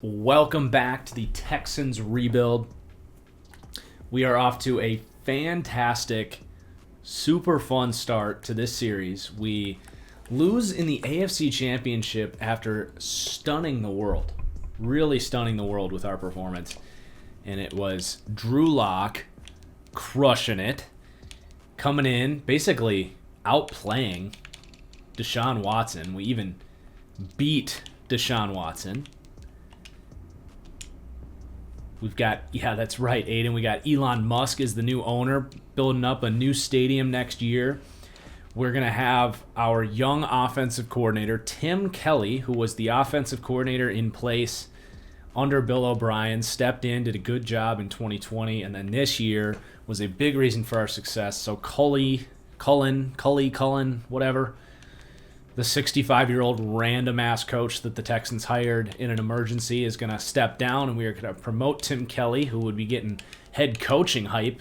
Welcome back to the Texans rebuild. We are off to a fantastic, super fun start to this series. We lose in the AFC Championship after stunning the world, really stunning the world with our performance. And it was Drew Lock crushing it, coming in, basically outplaying Deshaun Watson. We even beat Deshaun Watson. We've got, yeah, that's right, Aiden. We got Elon Musk as the new owner, building up a new stadium next year. We're going to have our young offensive coordinator, Tim Kelly, who was the offensive coordinator in place under Bill O'Brien, stepped in, did a good job in 2020, and then this year was a big reason for our success. So Cullen, whatever, the 65-year-old random-ass coach that the Texans hired in an emergency is going to step down, and we are going to promote Tim Kelly, who would be getting head coaching hype,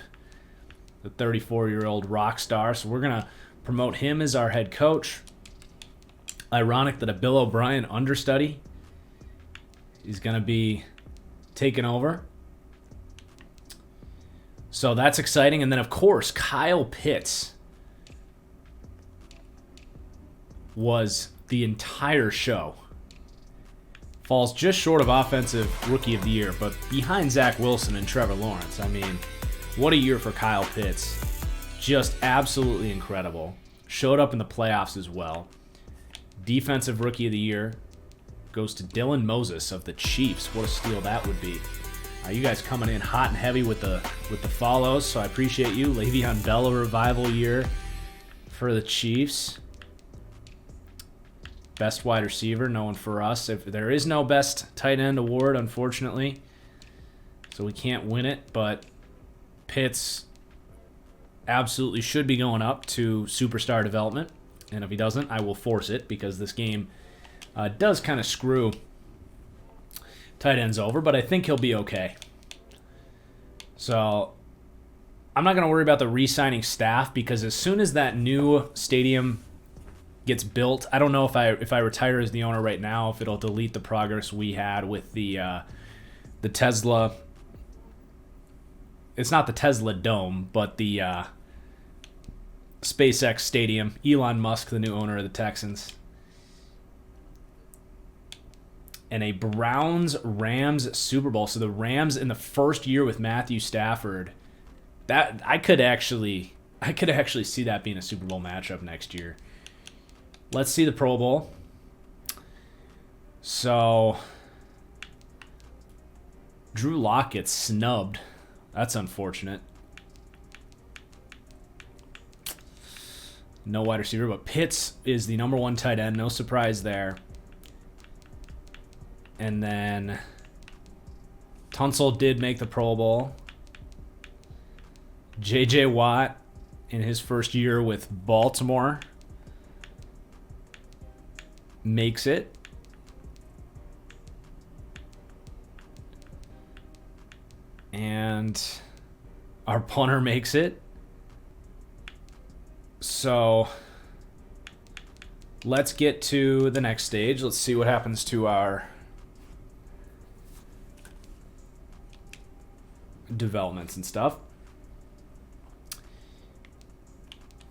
the 34-year-old rock star. So we're going to promote him as our head coach. Ironic that a Bill O'Brien understudy is going to be taking over. So that's exciting. And then, of course, Kyle Pitts was the entire show. Falls just short of Offensive Rookie of the Year, but behind Zach Wilson and Trevor Lawrence. I mean, what a year for Kyle Pitts. Just absolutely incredible. Showed up in the playoffs as well. Defensive Rookie of the Year goes to Dylan Moses of the Chiefs. What a steal that would be. You guys coming in hot and heavy with the follows, so I appreciate you. Le'Veon Bell, a revival year for the Chiefs. Best wide receiver, no one for us. If there is no best tight end award, unfortunately, so we can't win it, but Pitts absolutely should be going up to superstar development, and if he doesn't, I will force it, because this game does kind of screw tight ends over, but I think he'll be okay. So I'm not going to worry about the re-signing staff, because as soon as that new stadium gets built, I don't know if I retire as the owner right now, if it'll delete the progress we had with the Tesla. It's not the Tesla Dome, but the SpaceX Stadium. Elon Musk, the new owner of the Texans. And a Browns-Rams Super Bowl. So the Rams in the first year with Matthew Stafford, that I could actually see that being a Super Bowl matchup next year. Let's see the Pro Bowl. So Drew Lock gets snubbed. That's unfortunate. No wide receiver, but Pitts is the number one tight end. No surprise there. And then Tunsil did make the Pro Bowl. J.J. Watt in his first year with Baltimore makes it. And our punter makes it. So let's get to the next stage. Let's see what happens to our developments and stuff.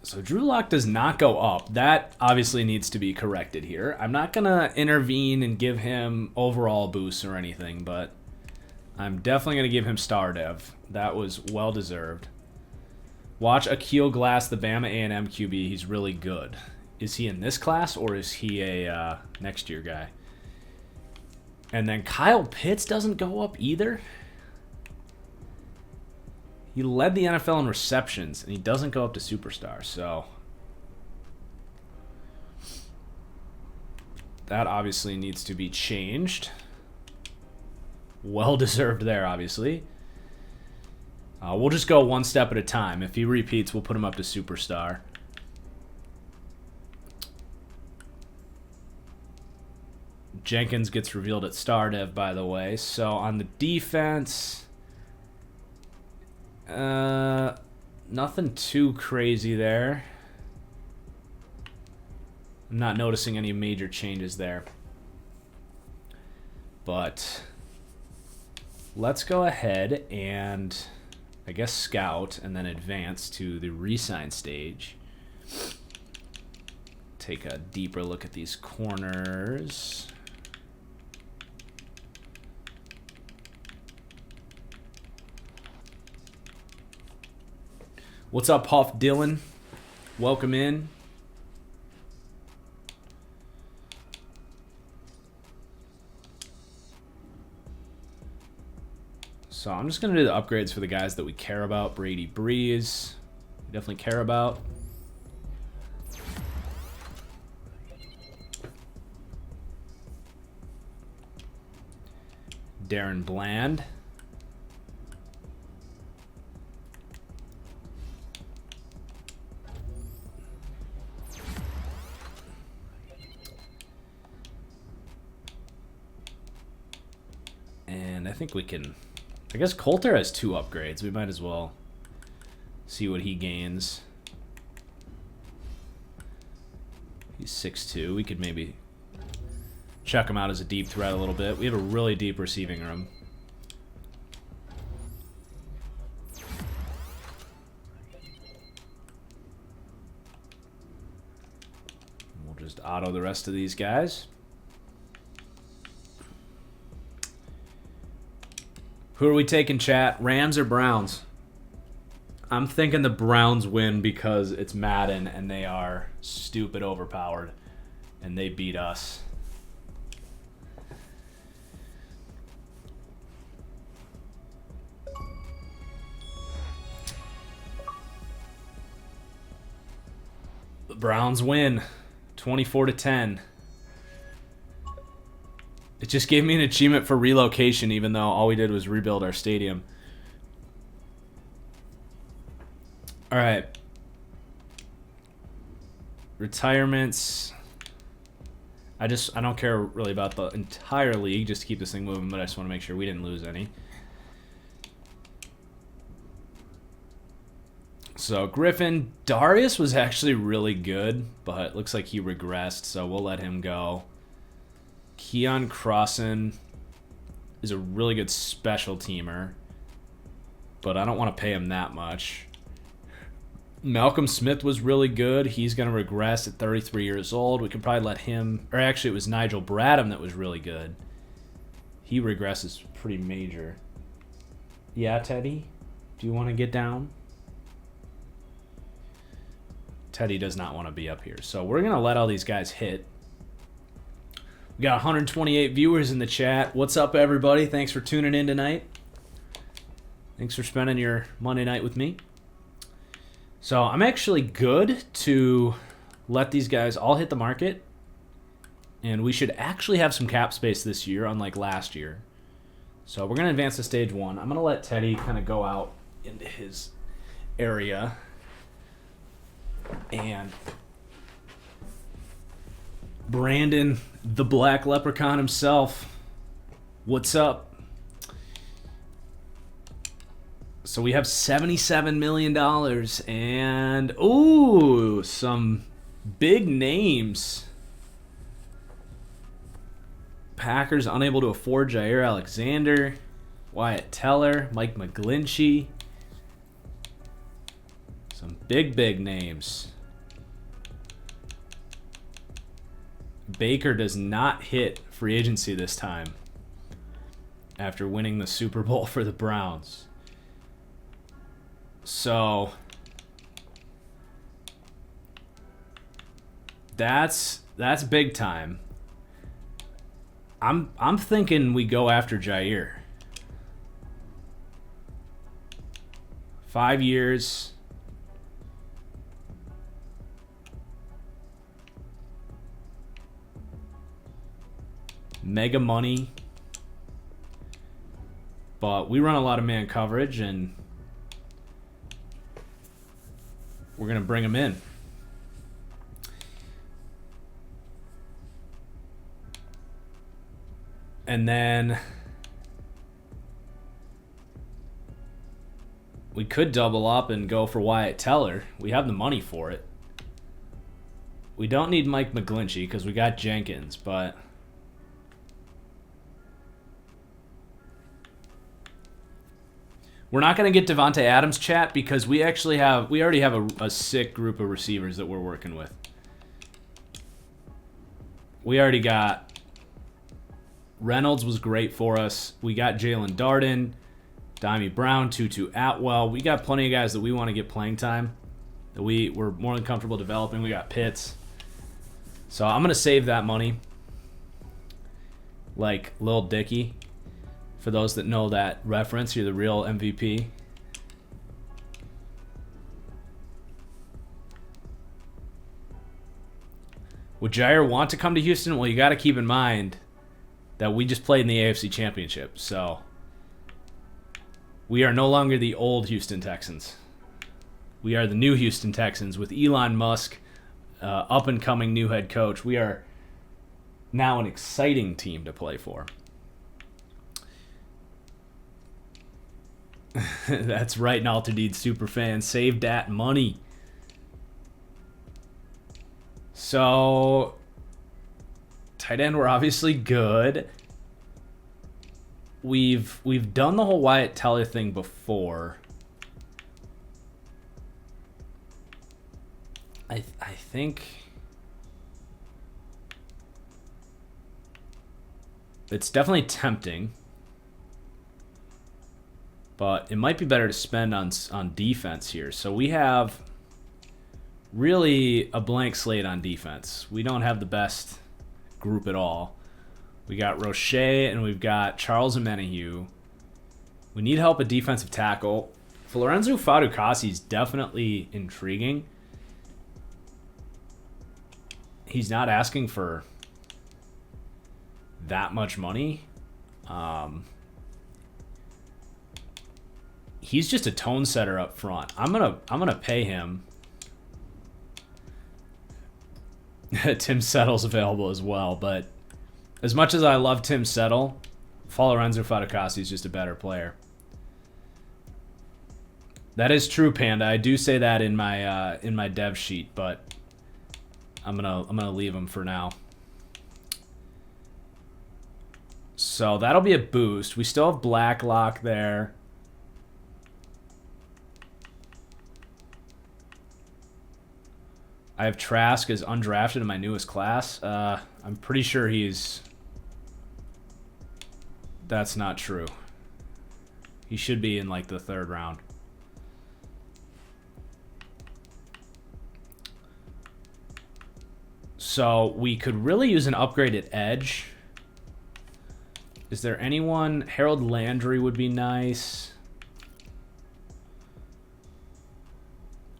So Drew Lock does not go up. That obviously needs to be corrected here. I'm not going to intervene and give him overall boosts or anything, but I'm definitely going to give him star dev. That was well-deserved. Watch Akil Glass, the Bama A&M QB. He's really good. Is he in this class, or is he a next year guy? And then Kyle Pitts doesn't go up either. He led the NFL in receptions, and he doesn't go up to superstar. So that obviously needs to be changed. Well-deserved there, obviously. We'll just go one step at a time. If he repeats, we'll put him up to superstar. Jenkins gets revealed at star dev, by the way. So on the defense, nothing too crazy there. I'm not noticing any major changes there. But let's go ahead and, I guess, scout and then advance to the re-sign stage. Take a deeper look at these corners. What's up, Huff Dylan? Welcome in. So I'm just going to do the upgrades for the guys that we care about. Brady Breeze, we definitely care about. Darren Bland. And I think we can... I guess Coulter has 2 upgrades. We might as well see what he gains. He's 6'2". We could maybe check him out as a deep threat a little bit. We have a really deep receiving room. We'll just auto the rest of these guys. Who are we taking, chat? Rams or Browns? I'm thinking the Browns win because it's Madden and they are stupid overpowered and they beat us. The Browns win 24-10. It just gave me an achievement for relocation, even though all we did was rebuild our stadium. All right. Retirements. I don't care really about the entire league, just to keep this thing moving, but I just want to make sure we didn't lose any. So Griffin, Darius was actually really good, but looks like he regressed, so we'll let him go. Keon Crossan is a really good special teamer, but I don't want to pay him that much. Malcolm Smith was really good. He's going to regress at 33 years old. We could probably let him... Or actually, it was Nigel Bradham that was really good. He regresses pretty major. Yeah, Teddy? Do you want to get down? Teddy does not want to be up here. So we're going to let all these guys hit. We got 128 viewers in the chat. What's up, everybody? Thanks for tuning in tonight. Thanks for spending your Monday night with me. So I'm actually good to let these guys all hit the market. And we should actually have some cap space this year, unlike last year. So we're going to advance to stage 1. I'm going to let Teddy kind of go out into his area. And Brandon, the Black Leprechaun himself, what's up? So we have $77 million and, ooh, some big names. Packers unable to afford Jair Alexander, Wyatt Teller, Mike McGlinchey. Some big names. Baker does not hit free agency this time after winning the Super Bowl for the Browns. So that's big time. I'm thinking we go after Jair. 5 years. Mega money. But we run a lot of man coverage, and we're going to bring him in. And then we could double up and go for Wyatt Teller. We have the money for it. We don't need Mike McGlinchey because we got Jenkins, but we're not going to get Devontae Adams, chat, because we already have a sick group of receivers that we're working with. We already got Reynolds was great for us. We got Jalen Darden, Dimey Brown, Tutu Atwell. We got plenty of guys that we want to get playing time, that we're more than comfortable developing. We got Pitts. So I'm going to save that money like Lil Dicky. For those that know that reference, you're the real MVP. Would Jair want to come to Houston? Well, you got to keep in mind that we just played in the AFC Championship. So we are no longer the old Houston Texans. We are the new Houston Texans with Elon Musk, up-and-coming new head coach. We are now an exciting team to play for. That's right, Nalterdeed superfan. Save that money. So, tight end, we're obviously good. We've done the whole Wyatt Teller thing before. I think it's definitely tempting, but it might be better to spend on defense here. So we have really a blank slate on defense. We don't have the best group at all. We got Roche and we've got Charles Omenihu. We need help at defensive tackle. Florenzo Fatukasi is definitely intriguing. He's not asking for that much money. He's just a tone setter up front. I'm gonna pay him. Tim Settle's available as well, but as much as I love Tim Settle, Lorenzo Fatukasi is just a better player. That is true, Panda. I do say that in my dev sheet, but I'm gonna leave him for now. So that'll be a boost. We still have Blacklock there. I have Trask as undrafted in my newest class. I'm pretty sure that's not true. He should be in like the 3rd round. So we could really use an upgrade at edge. Is there anyone? Harold Landry would be nice.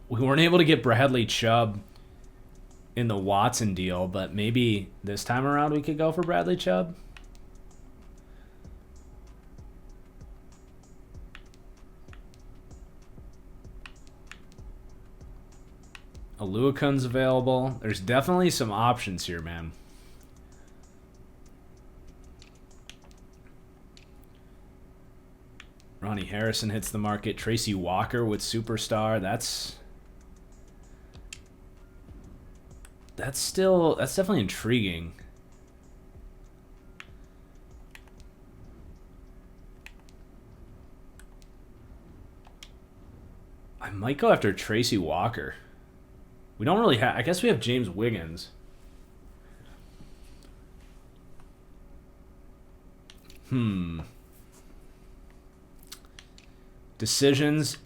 We weren't able to get Bradley Chubb in the Watson deal, but maybe this time around we could go for Bradley Chubb. Aluakun's available. There's definitely some options here, man. Ronnie Harrison hits the market. Tracy Walker with Superstar. That's definitely intriguing. I might go after Tracy Walker. We don't really have... I guess we have James Wiggins. Decisions.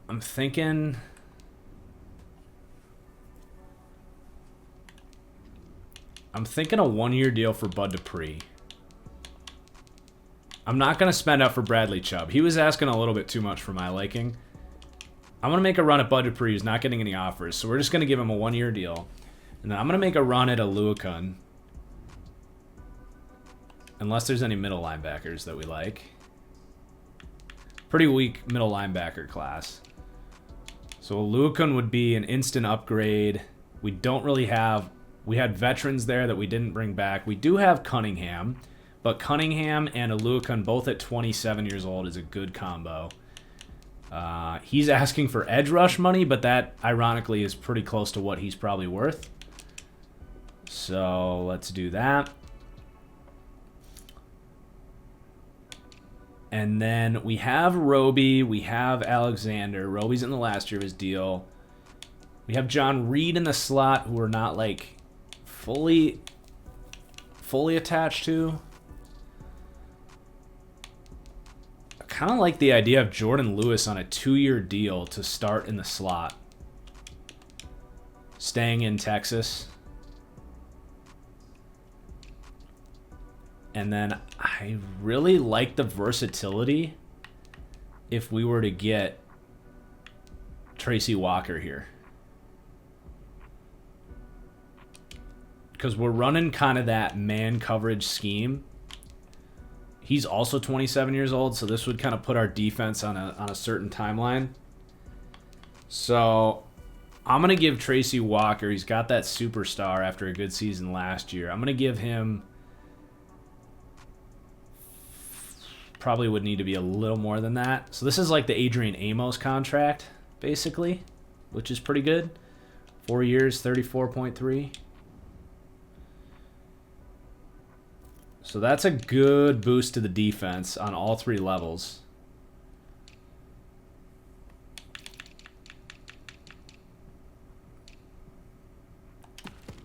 I'm thinking... a 1-year deal for Bud Dupree. I'm not going to spend up for Bradley Chubb. He was asking a little bit too much for my liking. I'm going to make a run at Bud Dupree, who's not getting any offers. So we're just going to give him a 1-year deal. And then I'm going to make a run at Aluakun. Unless there's any middle linebackers that we like. Pretty weak middle linebacker class. So Aluakun would be an instant upgrade. We don't really have... We had veterans there that we didn't bring back. We do have Cunningham. But Cunningham and Aluakun both at 27 years old is a good combo. He's asking for edge rush money, but that, ironically, is pretty close to what he's probably worth. So let's do that. And then we have Roby. We have Alexander. Roby's in the last year of his deal. We have John Reed in the slot, who we're not, like, fully attached to. I kind of like the idea of Jordan Lewis on a 2-year deal to start in the slot. Staying in Texas. And then I really like the versatility if we were to get Tracy Walker here. Because we're running kind of that man coverage scheme. He's also 27 years old, so this would kind of put our defense on a certain timeline. So I'm going to give Tracy Walker, he's got that superstar after a good season last year. I'm going to give him, probably would need to be a little more than that. So this is like the Adrian Amos contract, basically, which is pretty good. 4 years, 34.3. So that's a good boost to the defense on all 3 levels.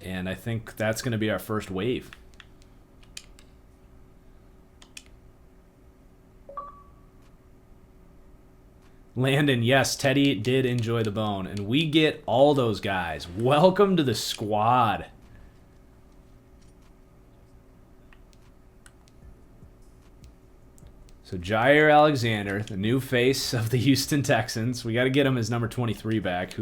And I think that's going to be our first wave. Landon, yes, Teddy did enjoy the bone. And we get all those guys. Welcome to the squad. So Jair Alexander, the new face of the Houston Texans. We got to get him his number 23 back.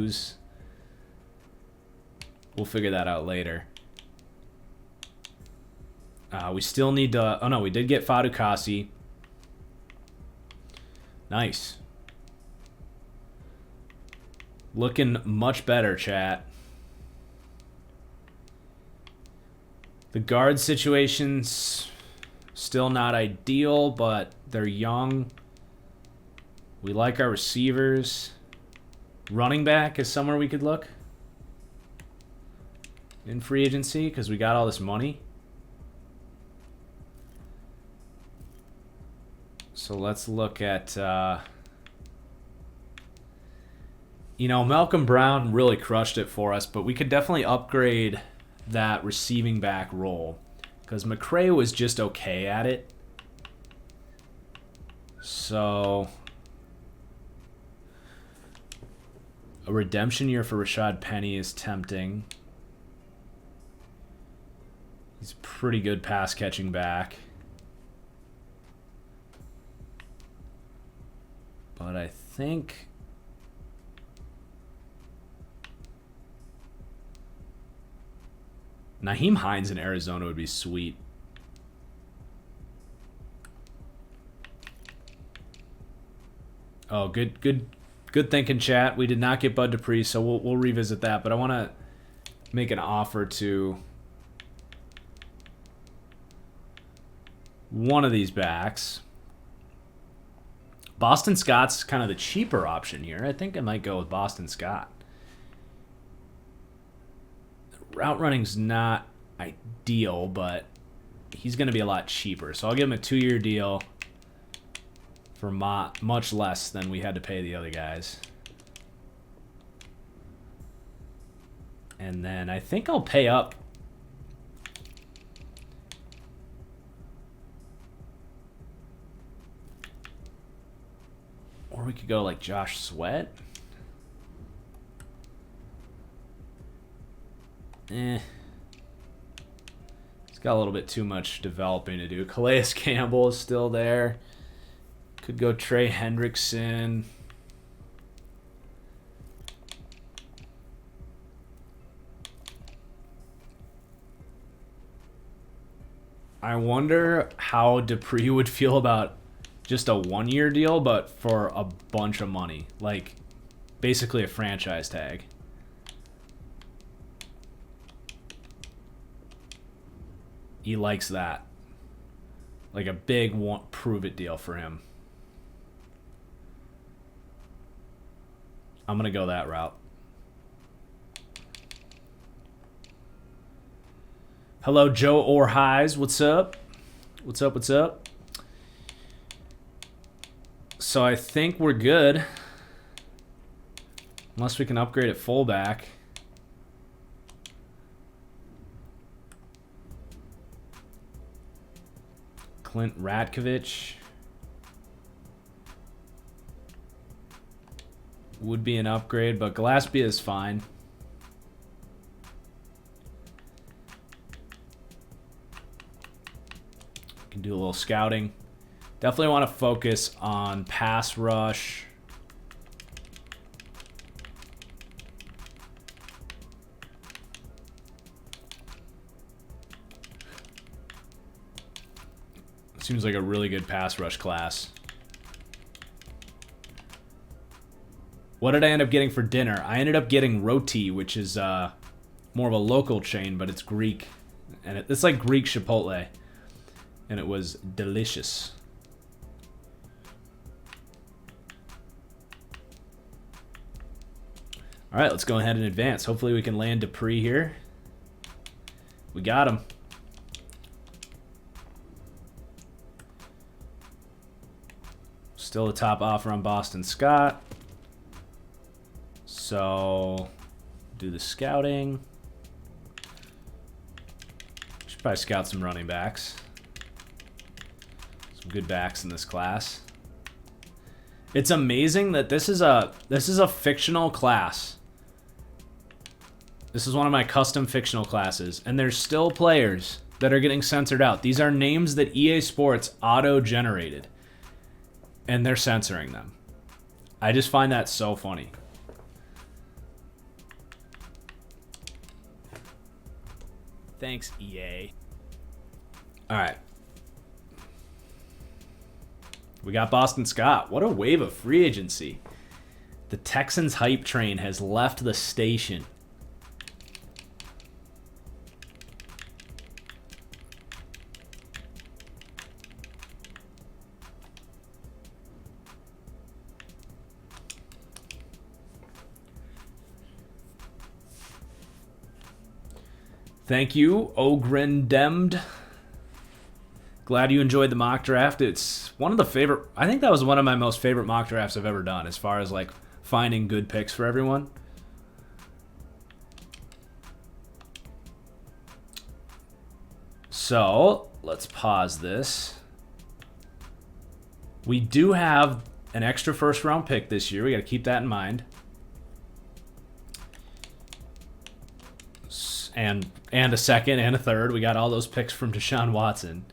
We'll figure that out later. We still need to... Oh, no, we did get Fadukasi. Nice. Looking much better, chat. The guard situation's still not ideal, but they're young. We like our receivers. Running back is somewhere we could look in free agency because we got all this money. So let's look at... Malcolm Brown really crushed it for us, but we could definitely upgrade that receiving back role because McCray was just okay at it. So a redemption year for Rashad Penny is tempting. He's a pretty good pass catching back. But I think Nyheim Hines in Arizona would be sweet. Oh, good thinking, chat. We did not get Bud Dupree, so we'll revisit that. But I want to make an offer to one of these backs. Boston Scott's kind of the cheaper option here. I think I might go with Boston Scott. Route running's not ideal, but he's going to be a lot cheaper. So I'll give him a 2-year deal for much less than we had to pay the other guys. And then I think I'll pay up. Or we could go like Josh Sweat. He's got a little bit too much developing to do. Calais Campbell is still there. Could go Trey Hendrickson. I wonder how Dupree would feel about just a 1-year deal, but for a bunch of money. Like, basically a franchise tag. He likes that. Like a big prove-it deal for him. I'm going to go that route. Hello, Joe Orhies. What's up? What's up? What's up? So I think we're good. Unless we can upgrade at fullback. Clint Ratkovich would be an upgrade, but Gillespie is fine. Can do a little scouting. Definitely want to focus on pass rush. Seems like a really good pass rush class. What did I end up getting for dinner? I ended up getting roti, which is more of a local chain, but it's Greek. And it's like Greek Chipotle. And it was delicious. All right, let's go ahead and advance. Hopefully we can land Dupree here. We got him. Still the top offer on Boston Scott. So, do the scouting. Should probably scout some running backs. Some good backs in this class. It's amazing that this is a fictional class. This is one of my custom fictional classes, and there's still players that are getting censored out. These are names that EA Sports auto-generated, and they're censoring them. I just find that so funny. Thanks, EA. All right. We got Boston Scott. What a wave of free agency. The Texans hype train has left the station. Thank you, Ogrindemd. Glad you enjoyed the mock draft. It's one of the favorite. I think that was one of my most favorite mock drafts I've ever done, as far as like finding good picks for everyone. So let's pause this. We do have an extra first round pick this year. We got to keep that in mind. And a second and a third. We got all those picks from Deshaun Watson.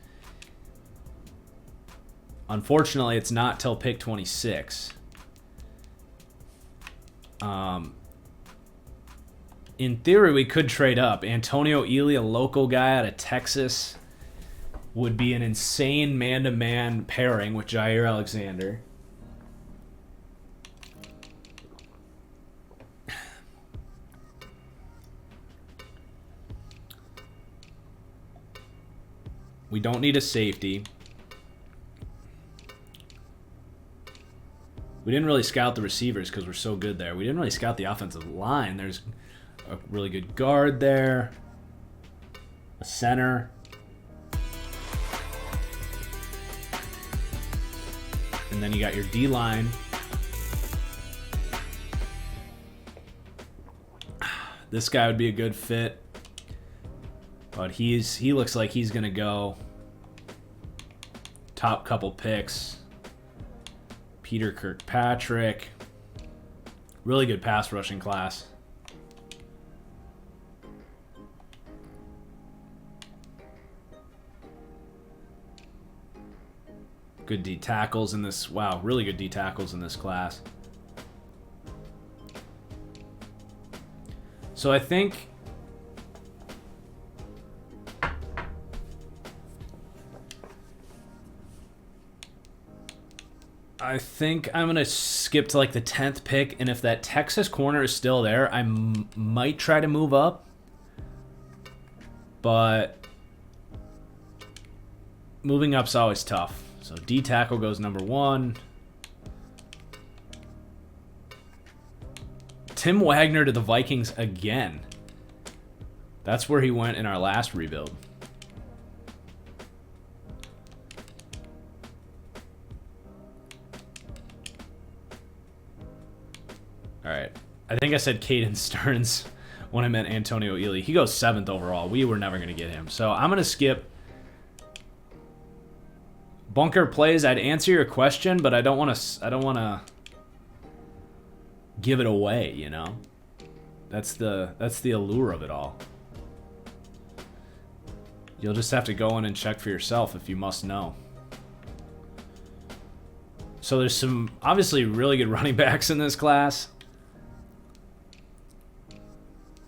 Unfortunately, it's not till pick 26. In theory, we could trade up. Antonio Ely, a local guy out of Texas, would be an insane man-to-man pairing with Jair Alexander. We don't need a safety. We didn't really scout the receivers because we're so good there. We didn't really scout the offensive line. There's a really good guard there. A center. And then you got your D-line. This guy would be a good fit. But he looks like he's going to go top couple picks. Peter Kirkpatrick. Really good pass rushing class. Good D tackles in this. Wow, really good D tackles in this class. So I think I'm going to skip to like the 10th pick, and if that Texas corner is still there, I might try to move up. But moving up's always tough. So D tackle goes number 1. Tim Wagner to the Vikings again. That's where he went in our last rebuild. All right. I think I said Caden Stearns when I meant Antonio Ely. He goes 7th overall. We were never going to get him. So I'm going to skip Bunker Plays. I'd answer your question, but I don't want to give it away, you know? That's the allure of it all. You'll just have to go in and check for yourself if you must know. So there's some obviously really good running backs in this class.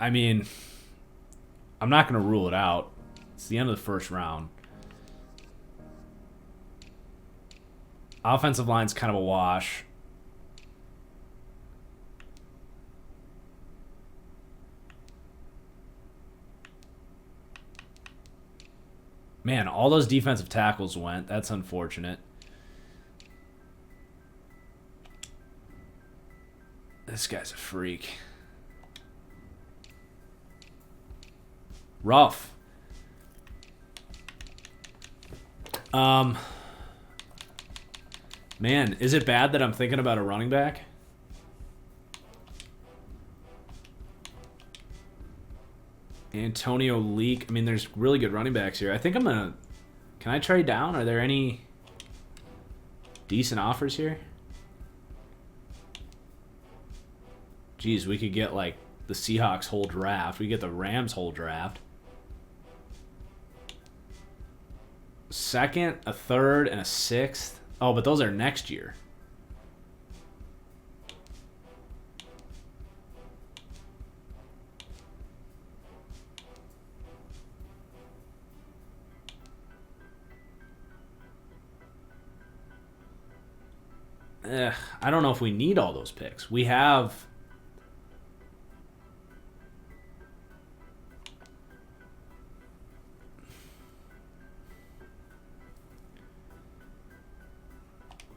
I mean, I'm not going to rule it out. It's the end of the first round. Offensive line's kind of a wash. Man, all those defensive tackles went. That's unfortunate. This guy's a freak. Rough. Man, is it bad that I'm thinking about a running back? Antonio Leak. I mean, there's really good running backs here. I think I'm going to... Can I trade down? Are there any decent offers here? Geez, we could get, like, the Seahawks whole draft. We get the Rams whole draft. Second, a third, and a sixth. Oh, but those are next year. I don't know if we need all those picks. We have...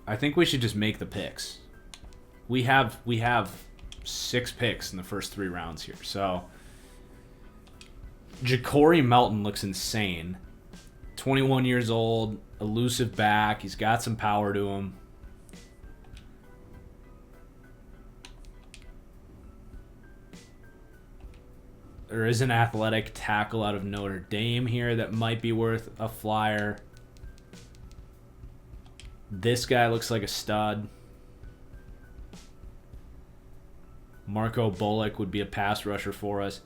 I think we should just make the picks. We have 6 picks in the first 3 rounds here. So Ja'Cory Melton looks insane. 21 years old, elusive back. He's got some power to him. There is an athletic tackle out of Notre Dame here that might be worth a flyer. This guy looks like a stud. Marco Bullock would be a pass rusher for us.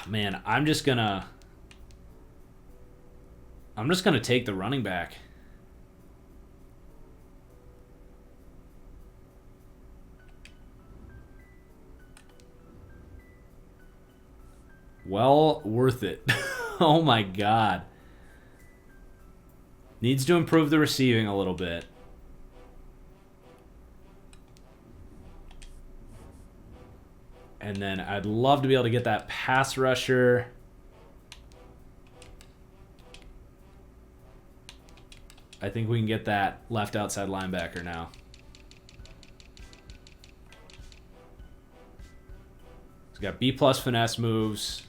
Man, I'm just gonna take the running back. Well, worth it. Oh my God. Needs to improve the receiving a little bit. And then I'd love to be able to get that pass rusher. I think we can get that left outside linebacker now. He's got B+ finesse moves.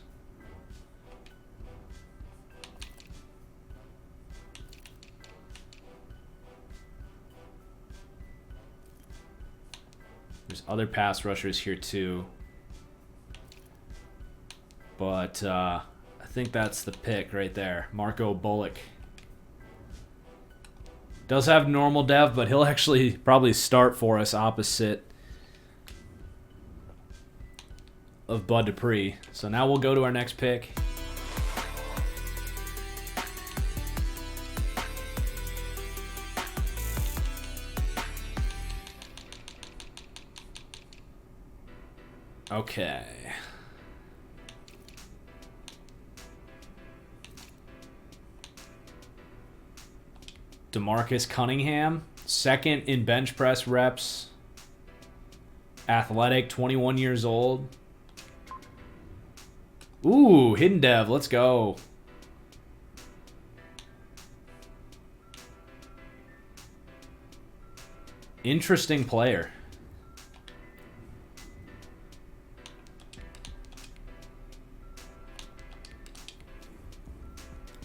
There's other pass rushers here too. But I think that's the pick right there. Marco Bullock. Does have normal dev, but he'll actually probably start for us opposite of Bud Dupree. So now we'll go to our next pick. Okay. DeMarcus Cunningham, second in bench press reps. Athletic, 21 years old. Ooh, hidden dev, let's go. Interesting player.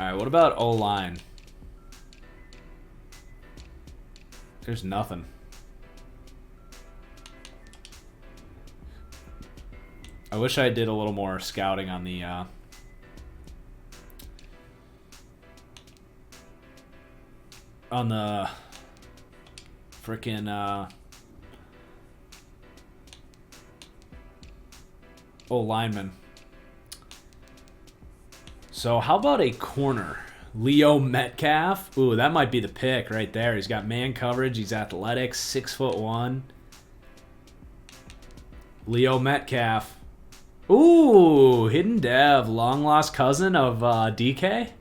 Alright, what about O-line? There's nothing. I wish I did a little more scouting on the frickin' O-lineman. So how about a corner? Leo Metcalf. Ooh, that might be the pick right there. He's got man coverage. He's athletic, 6'1". Leo Metcalf. Ooh, hidden dev, long lost cousin of DK.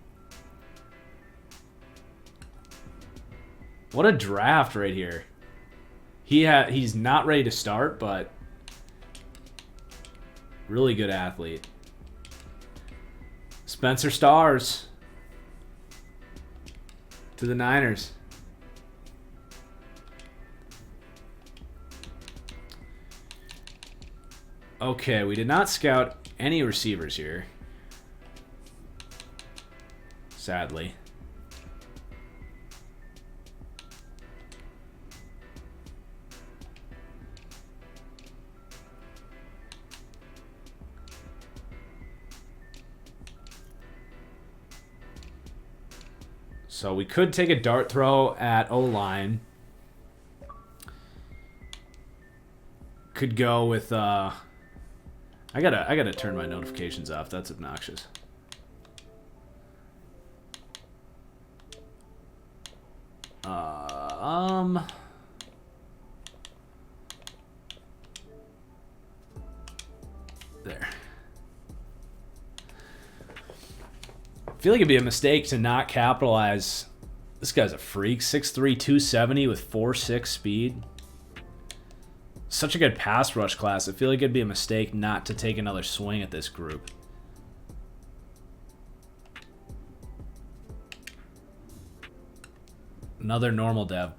What a draft right here. He's not ready to start, but really good athlete. Spencer Stars to the Niners. Okay, we did not scout any receivers here. Sadly. So we could take a dart throw at O-line. Could go with I gotta turn my notifications off. That's obnoxious. There. I feel like it'd be a mistake to not capitalize. This guy's a freak. 6'3", 270 with 4.6 speed. Such a good pass rush class. I feel like it'd be a mistake not to take another swing at this group. Another normal dev,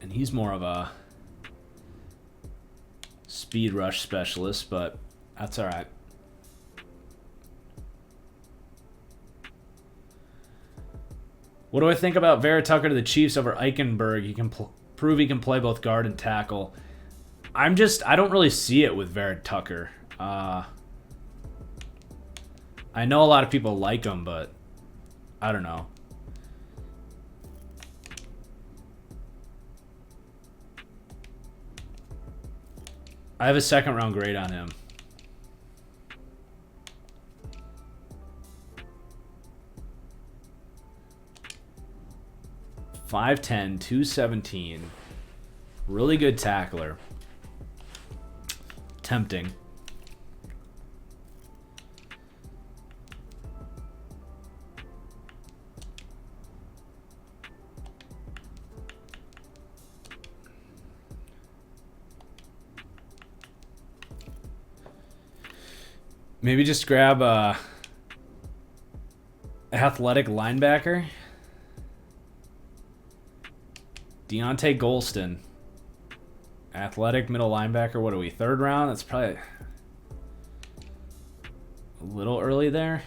and he's more of a speed rush specialist, but that's all right. What do I think about Vera Tucker to the Chiefs over Eichenberg? He can prove he can play both guard and tackle. I don't really see it with Vera Tucker. I know a lot of people like him, but I don't know. I have a second round grade on him. .5'10", 217. Really good tackler. Tempting. Maybe just grab a athletic linebacker. Deontay Golston. Athletic middle linebacker. What are we? Third round? That's probably a little early there.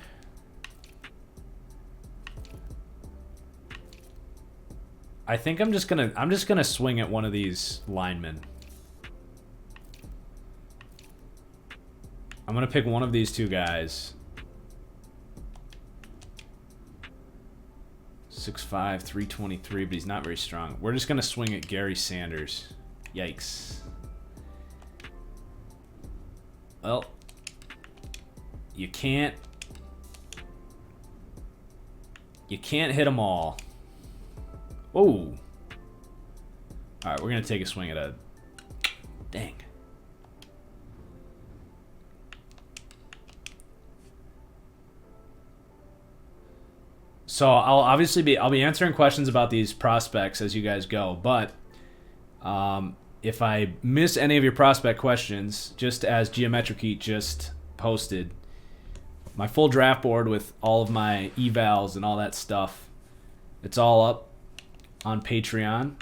I think I'm just gonna swing at one of these linemen. I'm gonna pick one of these two guys. 6'5", 323, but he's not very strong. We're just gonna swing at Gary Sanders. Yikes. Well, you can't hit them all. Oh. All right, we're gonna take a swing at a. Dang. So I'll be answering questions about these prospects as you guys go, but if I miss any of your prospect questions, just as Geometric Heat just posted, my full draft board with all of my evals and all that stuff, it's all up on Patreon.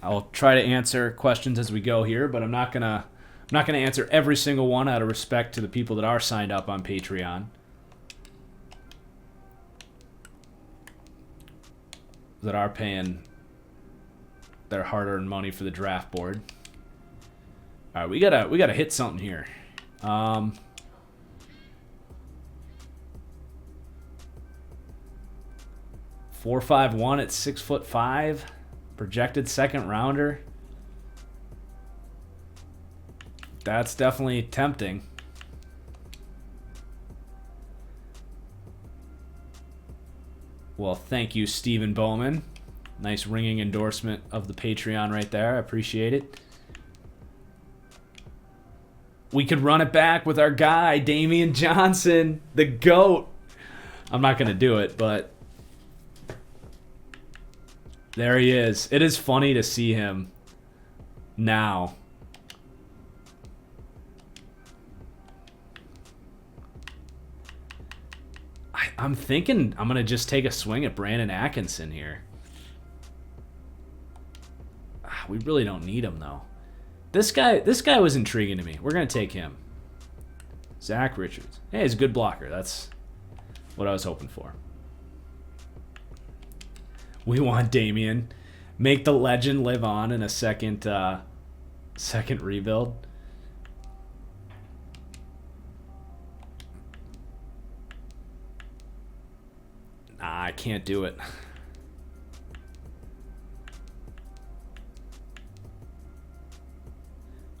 I'll try to answer questions as we go here, but I'm not gonna answer every single one out of respect to the people that are signed up on Patreon. that are paying their hard-earned money for the draft board. All right, we gotta hit something here. 4.51 at 6'5", projected second rounder. That's definitely tempting. Well, thank you, Stephen Bowman. Nice ringing endorsement of the Patreon right there. I appreciate it. We could run it back with our guy, Damian Johnson, the GOAT. I'm not going to do it, but there he is. It is funny to see him now. I'm thinking I'm going to just take a swing at Brandon Atkinson here. We really don't need him, though. This guy was intriguing to me. We're going to take him. Zach Richards. Hey, he's a good blocker. That's what I was hoping for. We want Damian. Make the legend live on in a second rebuild. Nah, I can't do it.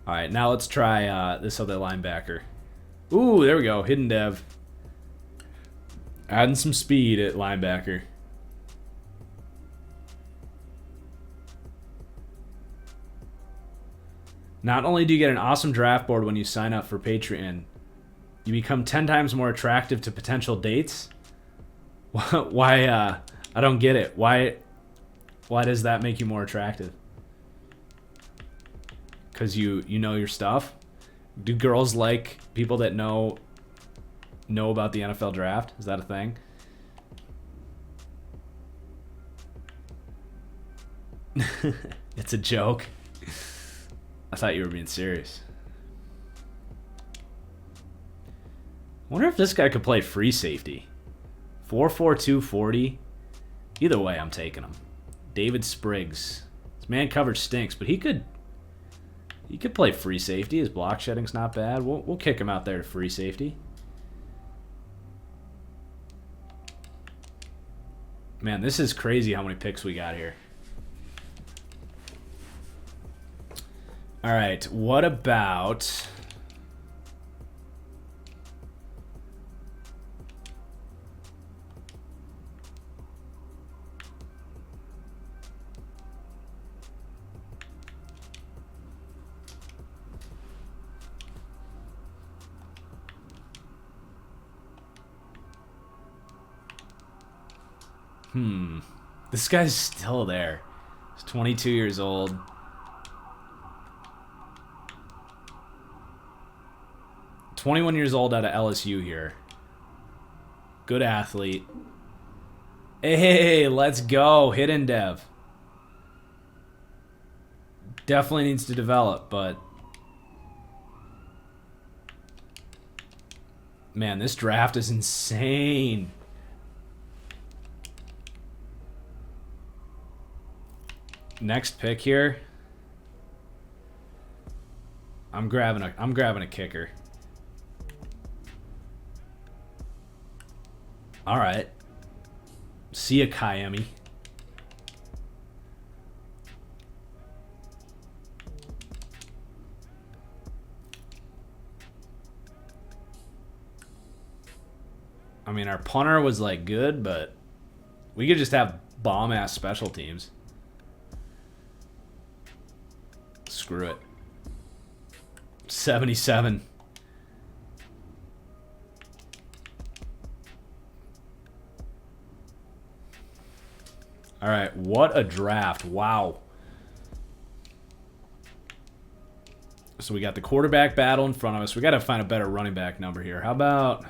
All right, now let's try this other linebacker. Ooh, there we go. Hidden dev. Adding some speed at linebacker. Not only do you get an awesome draft board when you sign up for Patreon, you become 10 times more attractive to potential dates. Why? I don't get it. Why does that make you more attractive? Because you know your stuff? Do girls like people that know about the NFL draft? Is that a thing? It's a joke. I thought you were being serious. I wonder if this guy could play free safety. 4'4", 240. Either way, I'm taking him. David Spriggs. His man coverage stinks, but he could play free safety. His block shedding's not bad. We'll kick him out there to free safety. Man, this is crazy how many picks we got here. All right, what about... This guy's still there. He's 22 years old. $21 years old out of LSU here. Good athlete. Hey, let's go. Hidden dev. Definitely needs to develop, but... Man, this draft is insane. Next pick here. I'm grabbing a kicker. All right. See ya, Kaimi. I mean, our punter was like good, but we could just have bomb ass special teams. Screw it. 77. All right, what a draft. Wow. So we got the quarterback battle in front of us. We got to find a better running back number here. How about...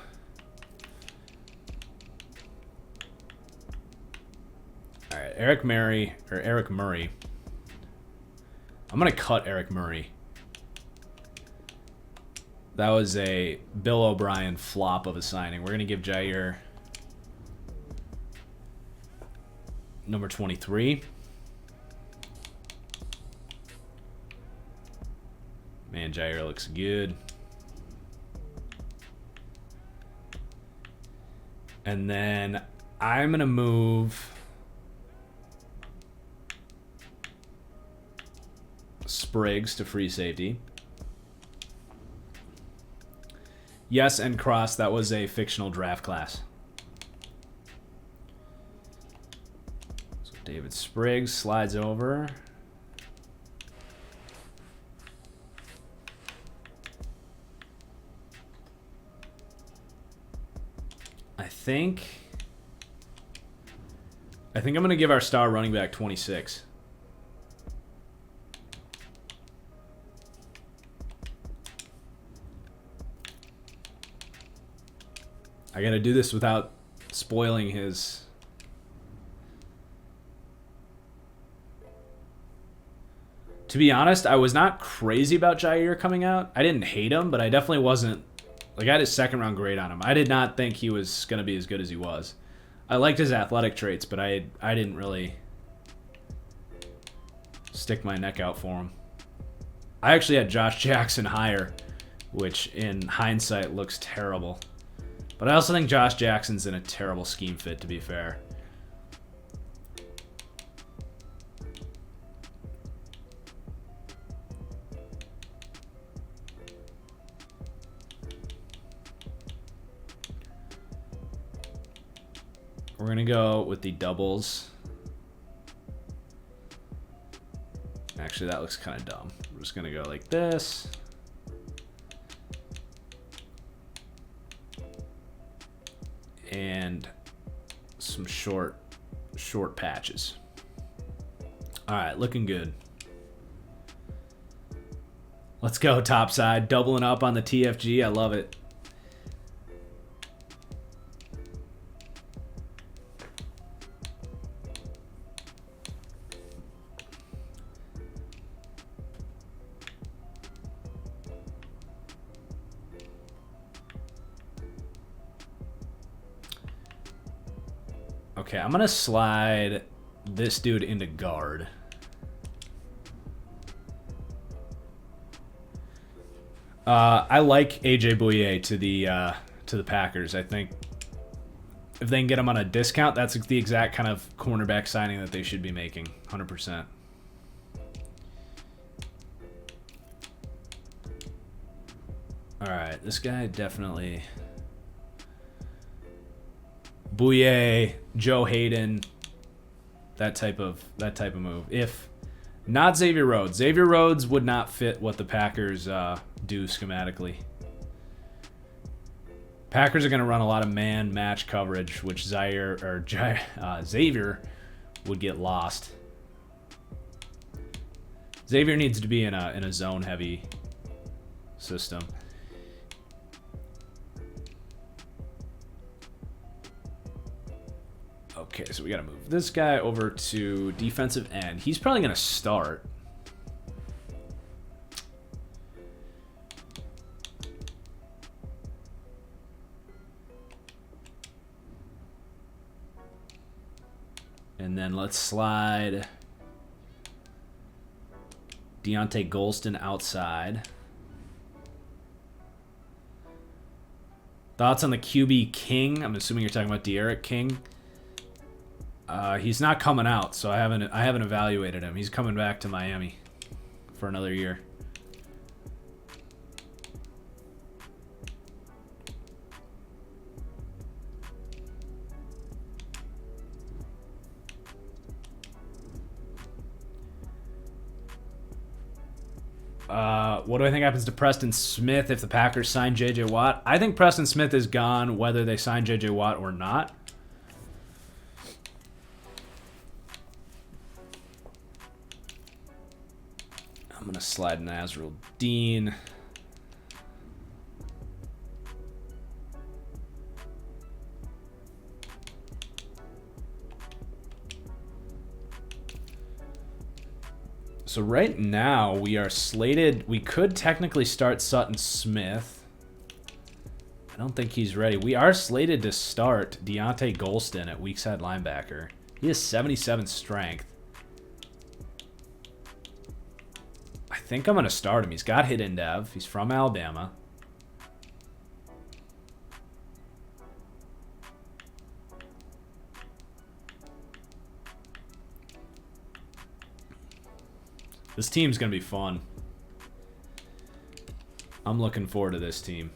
All right, Eric Murray. I'm going to cut Eric Murray. That was a Bill O'Brien flop of a signing. We're going to give Jair... number 23. Man, Jair looks good. And then I'm going to move Spriggs to free safety. Yes, and Cross, that was a fictional draft class. So David Spriggs slides over. I think I'm going to give our star running back 26. I got to do this without spoiling his... To be honest, I was not crazy about Jair coming out. I didn't hate him, but I definitely wasn't... Like, I had his second round grade on him. I did not think he was going to be as good as he was. I liked his athletic traits, but I didn't really stick my neck out for him. I actually had Josh Jackson higher, which in hindsight looks terrible. But I also think Josh Jackson's in a terrible scheme fit, to be fair. We're going to go with the doubles. Actually, that looks kind of dumb. We're just going to go like this. And some short patches. All right, looking good. Let's go topside, doubling up on the TFG. I love it. Okay, I'm going to slide this dude into guard. I like AJ Bouye to the Packers. I think if they can get him on a discount, that's the exact kind of cornerback signing that they should be making, 100%. All right, this guy definitely... Bouye, Joe Hayden, that type of move. If not Xavier Rhodes. Xavier Rhodes would not fit what the Packers do schematically. Packers are going to run a lot of man match coverage, which Xavier would get lost. Xavier needs to be in a zone heavy system. Okay, so we got to move this guy over to defensive end. He's probably going to start. And then let's slide Deontay Golston outside. Thoughts on the QB King? I'm assuming you're talking about De'Aaron King. He's not coming out, so I haven't evaluated him. He's coming back to Miami for another year. What do I think happens to Preston Smith if the Packers sign J.J. Watt? I think Preston Smith is gone whether they sign J.J. Watt or not. I'm going to slide Nazrul Dean. So right now we are slated. We could technically start Sutton Smith. I don't think he's ready. We are slated to start Deontay Golston at weak side linebacker. He has 77 strength. I think I'm going to start him. He's got hidden dev. He's from Alabama. This team's going to be fun. I'm looking forward to this team.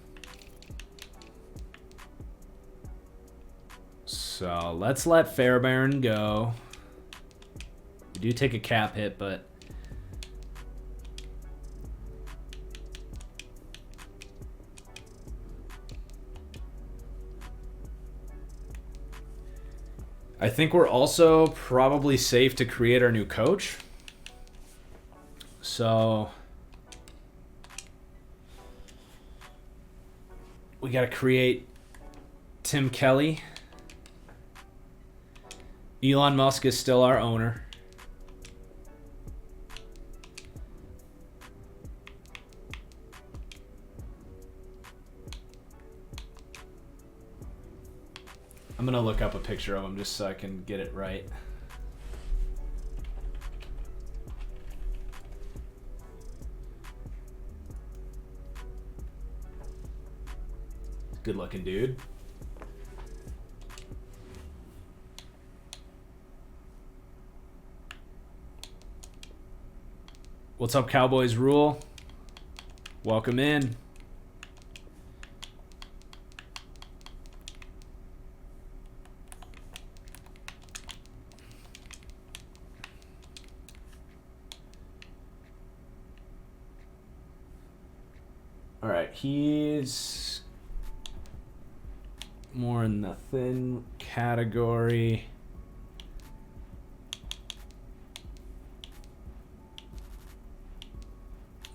So let's let Fairbairn go. We do take a cap hit, but I think we're also probably safe to create our new coach. So we got to create Tim Kelly. Elon Musk is still our owner. I'm going to look up a picture of him just so I can get it right. Good looking dude. What's up, Cowboys Rule? Welcome in. All right, he's more in the thin category.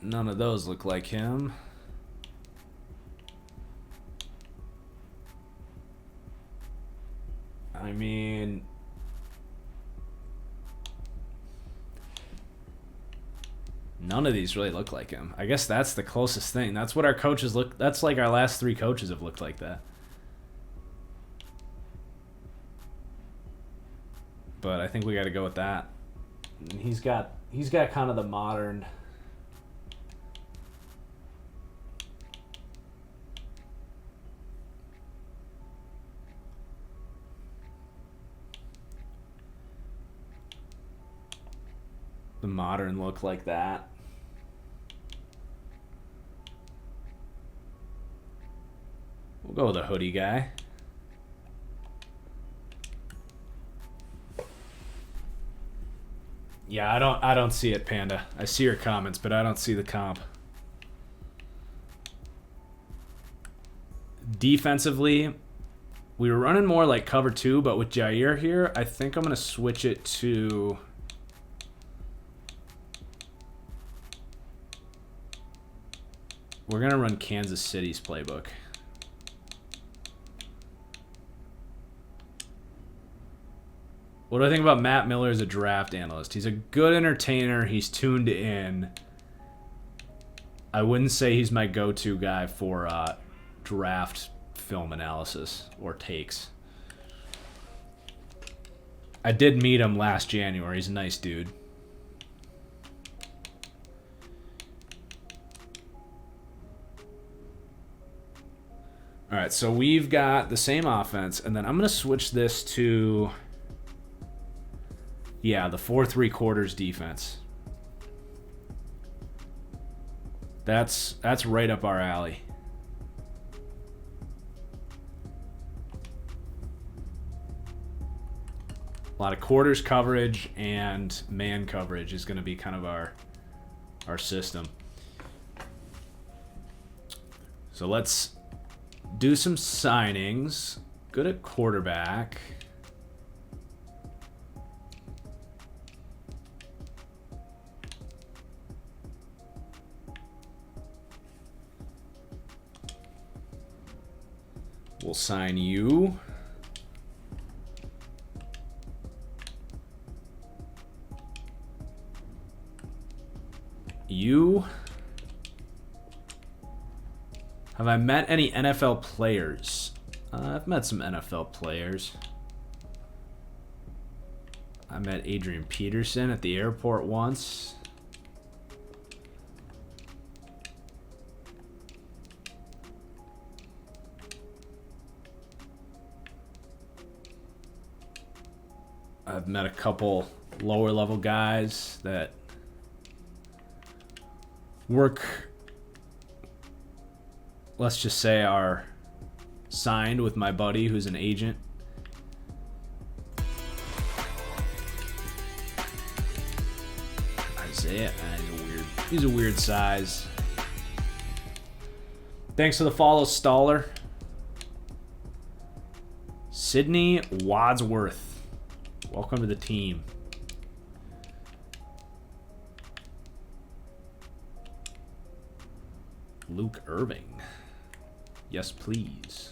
None of those look like him. I mean, none of these really look like him. I guess that's the closest thing. That's what our coaches look. That's like our last 3 coaches have looked like that. But I think we got to go with that. And he's got kind of the modern. The modern look like that. We'll go with a hoodie guy. Yeah, I don't see it, Panda. I see your comments, but I don't see the comp. Defensively, we were running more like cover 2, but with Jair here, I think I'm going to switch it to we're going to run Kansas City's playbook. What do I think about Matt Miller as a draft analyst? He's a good entertainer. He's tuned in. I wouldn't say he's my go-to guy for draft film analysis or takes. I did meet him last January. He's a nice dude. All right, so we've got the same offense, and then I'm going to switch this to, yeah, the 4-3-quarters defense. That's right up our alley. A lot of quarters coverage and man coverage is going to be kind of our system. So let's do some signings. Good at quarterback. We'll sign you. You. Have I met any NFL players? I've met some NFL players. I met Adrian Peterson at the airport once. I've met a couple lower level guys that work, let's just say, are signed with my buddy who's an agent. Isaiah, he's a weird size. Thanks for the follow, Staller. Sydney Wadsworth. Welcome to the team. Luke Irving. Yes, please.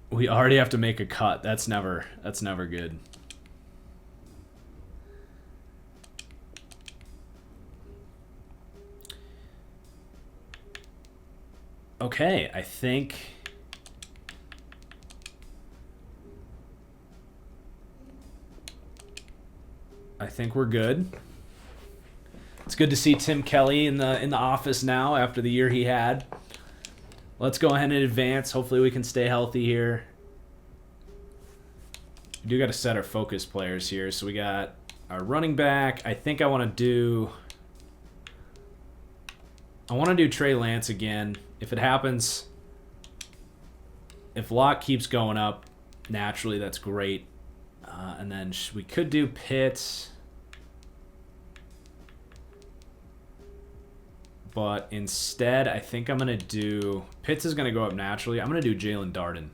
We already have to make a cut. That's never good. Okay, I think we're good. It's good to see Tim Kelly in the office now after the year he had. Let's go ahead and advance. Hopefully we can stay healthy here. We do got to set our focus players here. So we got our running back. I think I want to do Trey Lance again. If it happens, if Locke keeps going up naturally, that's great. And then we could do Pitts. But instead, I think I'm going to do... Pitts is going to go up naturally. I'm going to do Jalen Darden.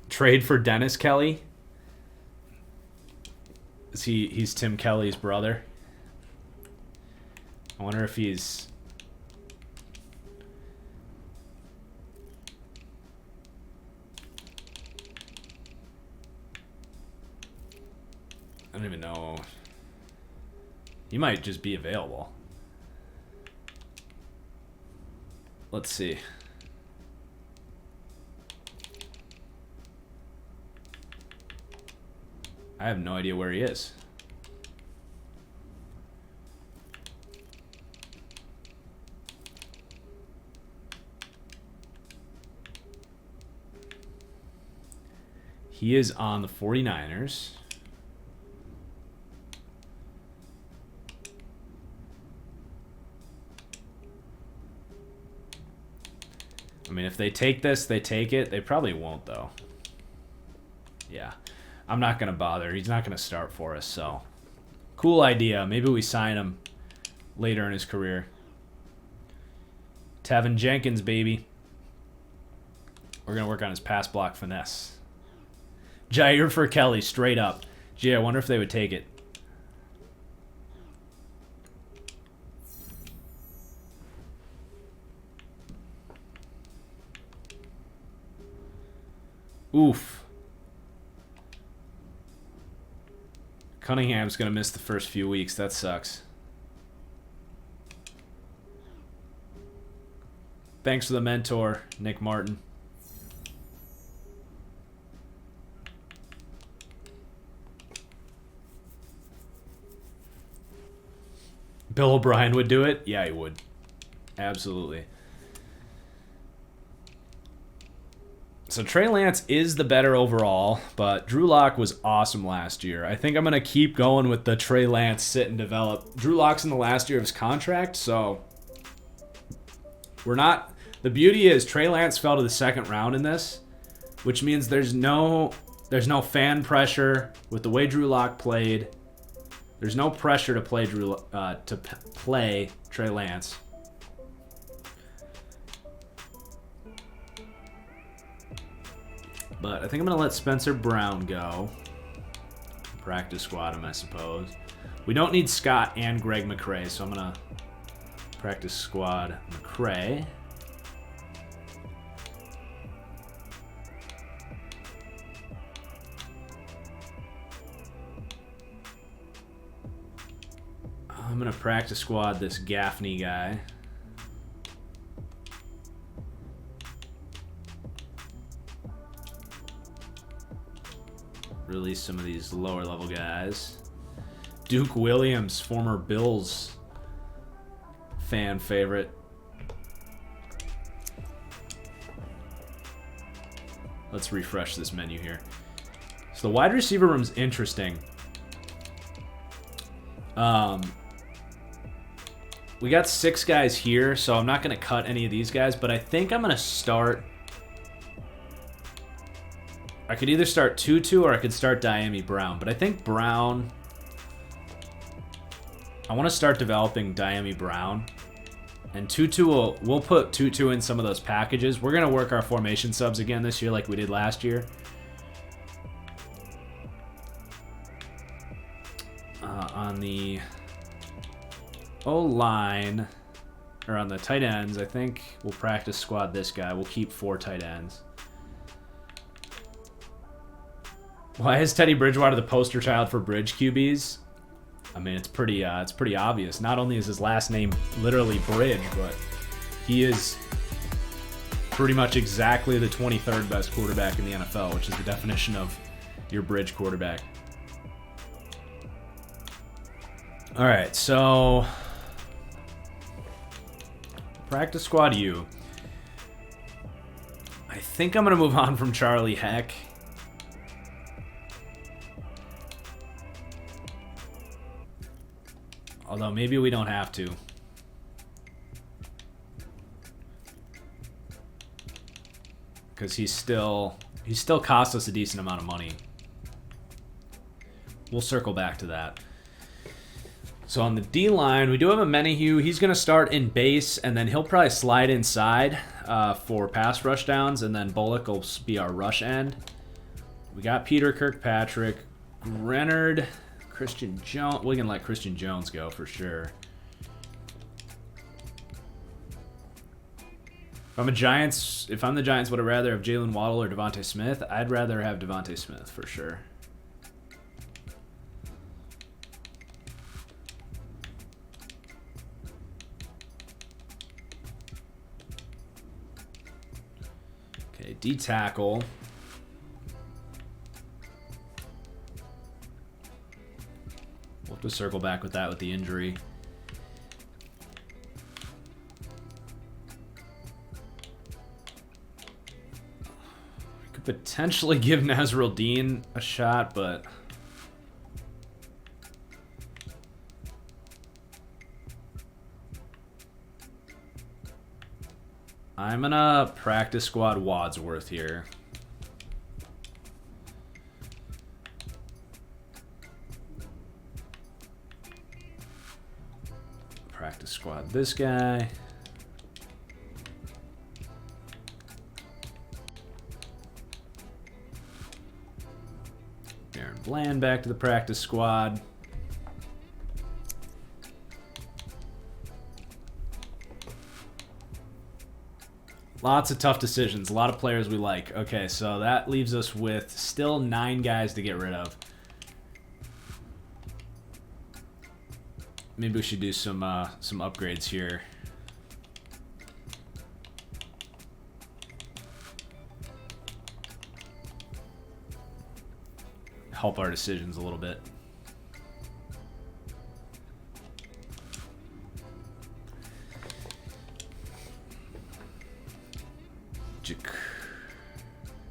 Trade for Dennis Kelly. He's Tim Kelly's brother. I wonder if he's... I don't even know. He might just be available. Let's see. I have no idea where he is. He is on the 49ers. I mean, if they take this, they take it. They probably won't, though. Yeah. I'm not going to bother. He's not going to start for us, so. Cool idea. Maybe we sign him later in his career. Tevin Jenkins, baby. We're going to work on his pass block finesse. Jair for Kelly, straight up. Gee, I wonder if they would take it. Oof. Cunningham's going to miss the first few weeks. That sucks. Thanks for the mentor, Nick Martin. Bill O'Brien would do it? Yeah, he would. Absolutely. So Trey Lance is the better overall, but Drew Lock was awesome last year. I think I'm going to keep going with the Trey Lance sit and develop. Drew Lock's in the last year of his contract, so we're not... The beauty is Trey Lance fell to the second round in this, which means there's no fan pressure with the way Drew Lock played. There's no pressure to play play Trey Lance. But I think I'm going to let Spencer Brown go. Practice squad him, I suppose. We don't need Scott and Greg McCrae, so I'm going to Practice squad McCray. I'm going to practice squad this Gaffney guy. Release some of these lower level guys. Duke Williams, former Bills fan favorite. Let's refresh this menu here. So the wide receiver room's interesting. We got 6 guys here, so I'm not going to cut any of these guys, but I think I'm going to start... I could either start Tutu or I could start Diami Brown, but I think Brown... I want to start developing Diami Brown. And Tutu we'll put Tutu in some of those packages. We're going to work our formation subs again this year like we did last year. On the O-line, or on the tight ends, I think we'll practice squad this guy. We'll keep 4 tight ends. Why is Teddy Bridgewater the poster child for bridge QBs? I mean, it's pretty obvious. Not only is his last name literally Bridge, but he is pretty much exactly the 23rd best quarterback in the NFL, which is the definition of your bridge quarterback. All right, so practice squad U. I think I'm going to move on from Charlie Heck. Although maybe we don't have to. Because he still cost us a decent amount of money. We'll circle back to that. So on the D-line, we do have a Menahue. He's going to start in base, and then he'll probably slide inside for pass rush downs, and then Bullock will be our rush end. We got Peter Kirkpatrick, Grenard, Christian Jones. We can let Christian Jones go for sure. If I'm the Giants, would I rather have Jalen Waddle or Devontae Smith? I'd rather have Devontae Smith for sure. Okay, D-tackle. We'll have to circle back with that with the injury. Could potentially give Nasruddin a shot, but I'm gonna practice squad Wadsworth here. Practice squad this guy. Aaron Bland back to the practice squad. Lots of tough decisions. A lot of players we like. Okay, so that leaves us with still 9 guys to get rid of. Maybe we should do some upgrades here. Help our decisions a little bit.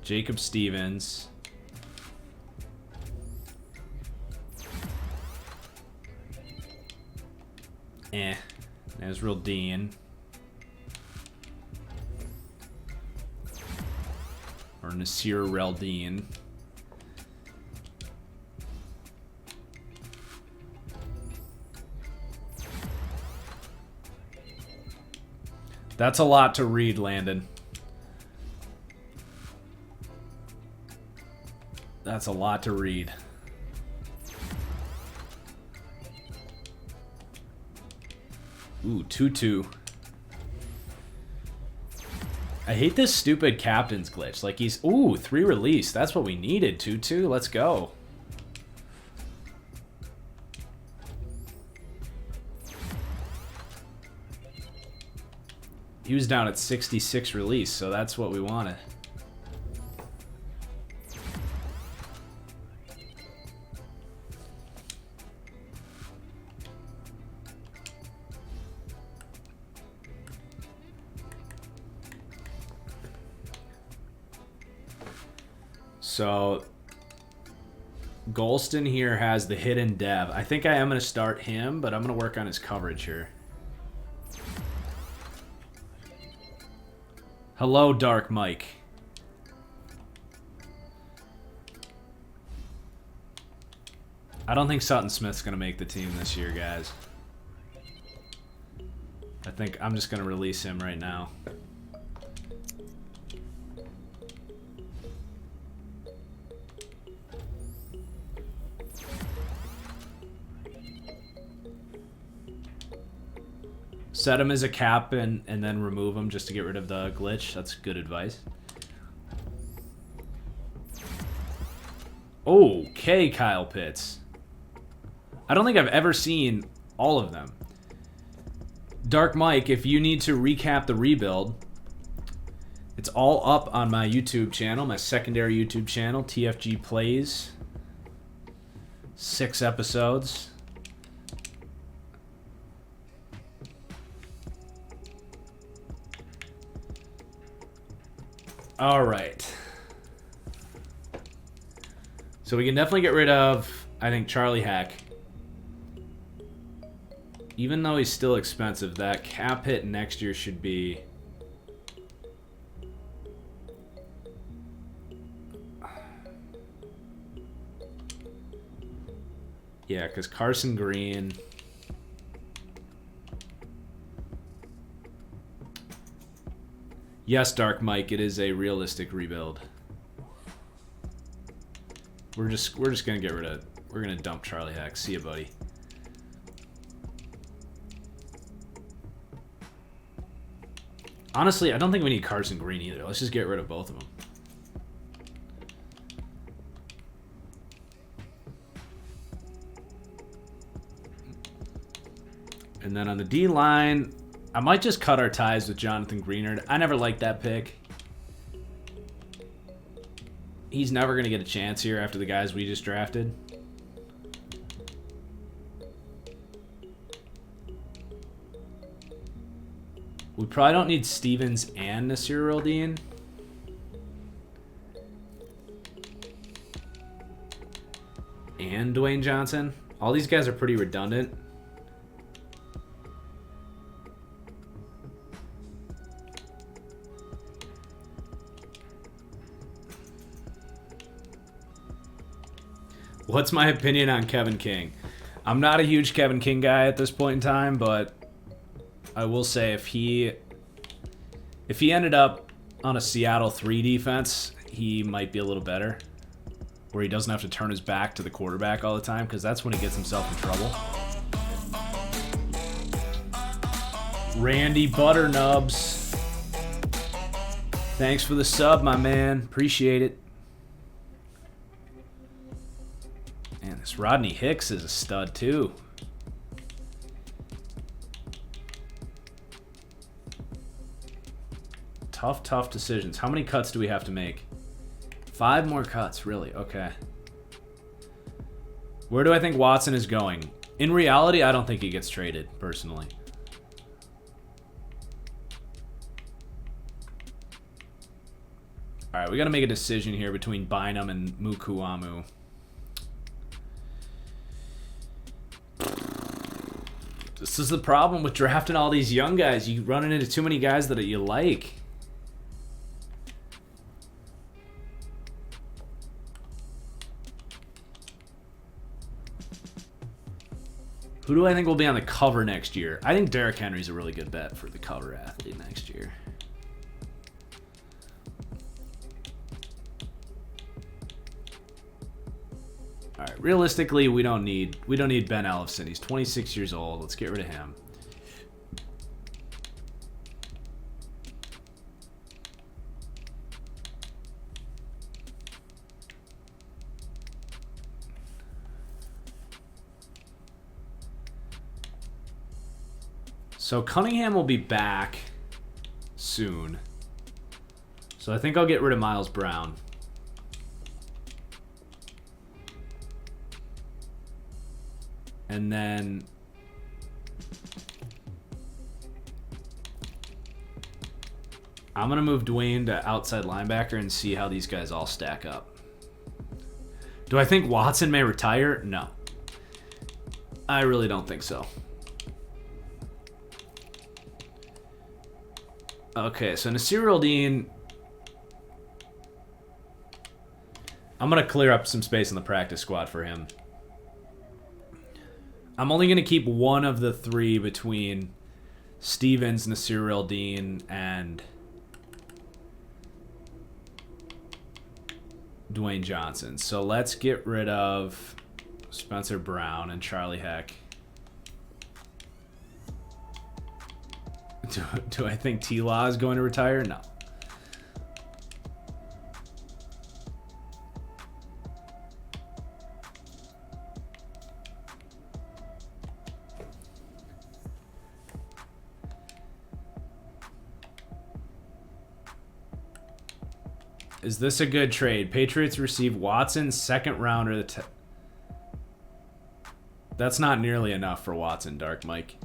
Jacob Stevens. Nasruddin. Or Nasir Reldeen. That's a lot to read, Landon. That's a lot to read. Ooh, 2-2. I hate this stupid captain's glitch. Like he's... Ooh, 3 release. That's what we needed. 2-2. Let's go. He was down at 66 release, so that's what we wanted. So, Golston here has the hidden dev. I think I am going to start him, but I'm going to work on his coverage here. Hello, Dark Mike. I don't think Sutton Smith's going to make the team this year, guys. I think I'm just going to release him right now. Set him as a cap and then remove him just to get rid of the glitch. That's good advice. Okay, Kyle Pitts. I don't think I've ever seen all of them. Dark Mike, if you need to recap the rebuild, it's all up on my YouTube channel, my secondary YouTube channel, TFG Plays. 6 episodes. All right. So we can definitely get rid of, I think, Charlie Hack. Even though he's still expensive, that cap hit next year should be... Yeah, because Carson Green... Yes, Dark Mike, it is a realistic rebuild. We're just gonna get rid of... We're gonna dump Charlie Hack. See ya, buddy. Honestly, I don't think we need Carson Green either. Let's just get rid of both of them. And then on the D-line, I might just cut our ties with Jonathan Greenard. I never liked that pick. He's never going to get a chance here after the guys we just drafted. We probably don't need Stevens and Nasir Roldine. And Dwayne Johnson. All these guys are pretty redundant. What's my opinion on Kevin King? I'm not a huge Kevin King guy at this point in time, but I will say if he ended up on a Seattle 3 defense, he might be a little better. Where he doesn't have to turn his back to the quarterback all the time, because that's when he gets himself in trouble. Randy Butternubs. Thanks for the sub, my man. Appreciate it. Man, this Rodney Hicks is a stud, too. Tough decisions. How many cuts do we have to make? 5 more cuts, really? Okay. Where do I think Watson is going? In reality, I don't think he gets traded, personally. All right, we got to make a decision here between Bynum and Mukuamu. This is the problem with drafting all these young guys. You run into too many guys that you like. Who do I think will be on the cover next year? I think Derrick Henry's a really good bet for the cover athlete next year. All right, realistically, we don't need Ben Ellefson. He's 26 years old. Let's get rid of him. So Cunningham will be back soon. So I think I'll get rid of Miles Brown. And then I'm going to move Dwayne to outside linebacker and see how these guys all stack up. Do I think Watson may retire? No. I really don't think so. Okay, so Nasir Al-Din. I'm going to clear up some space in the practice squad for him. I'm only going to keep one of the three between Stevens, Nasir Al-Din, and Dwayne Johnson. So let's get rid of Spencer Brown and Charlie Heck. Do I think T-Law is going to retire? No. Is this a good trade? Patriots receive Watson, second rounder. That's not nearly enough for Watson, Dark Mike.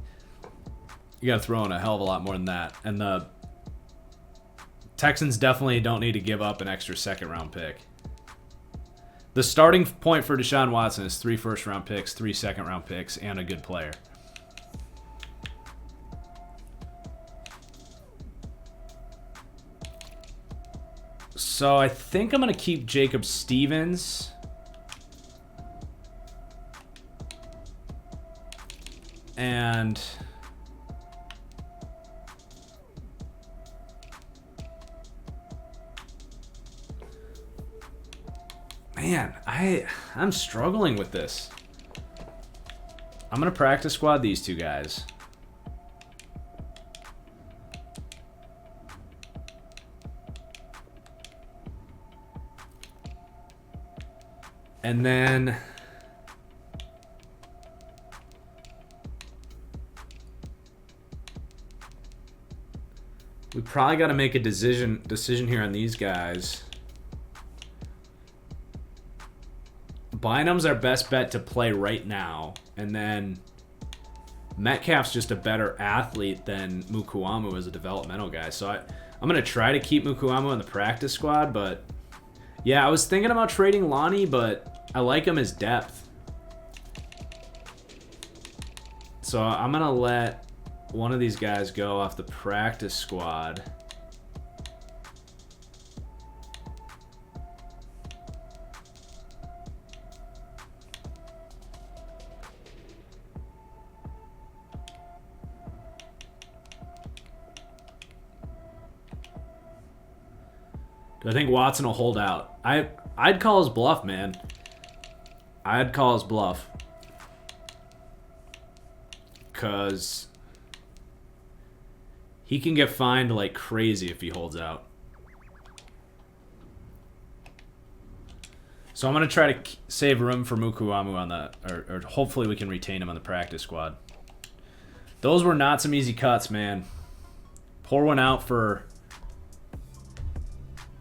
You got to throw in a hell of a lot more than that. And the Texans definitely don't need to give up an extra second-round pick. The starting point for Deshaun Watson is 3 first-round picks, 3 second-round picks, and a good player. So I think I'm going to keep Jacob Stevens. And man, I'm struggling with this. I'm going to practice squad these two guys. And then we probably got to make a decision here on these guys. Bynum's our best bet to play right now, and then Metcalf's just a better athlete than Mukuamu as a developmental guy. So I'm going to try to keep Mukuamu in the practice squad, but yeah, I was thinking about trading Lonnie, but I like him as depth. So I'm going to let one of these guys go off the practice squad. Do I think Watson will hold out? I'd call his bluff, man. I'd call his bluff. Because he can get fined like crazy if he holds out. So I'm going to try to save room for Mukuamu on the... Or hopefully we can retain him on the practice squad. Those were not some easy cuts, man. Pour one out for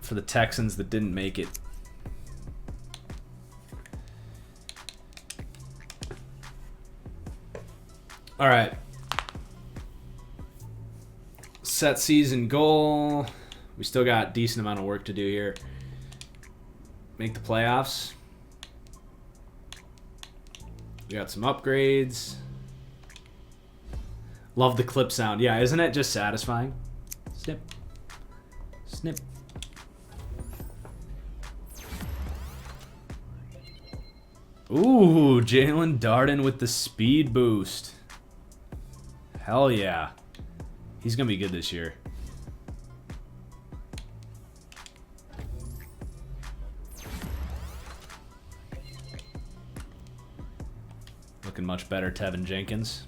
the Texans that didn't make it. All right. Set season goal. We still got a decent amount of work to do here. Make the playoffs. We got some upgrades. Love the clip sound. Yeah, isn't it just satisfying? Snip. Snip. Ooh, Jalen Darden with the speed boost. Hell yeah. He's going to be good this year. Looking much better, Tevin Jenkins.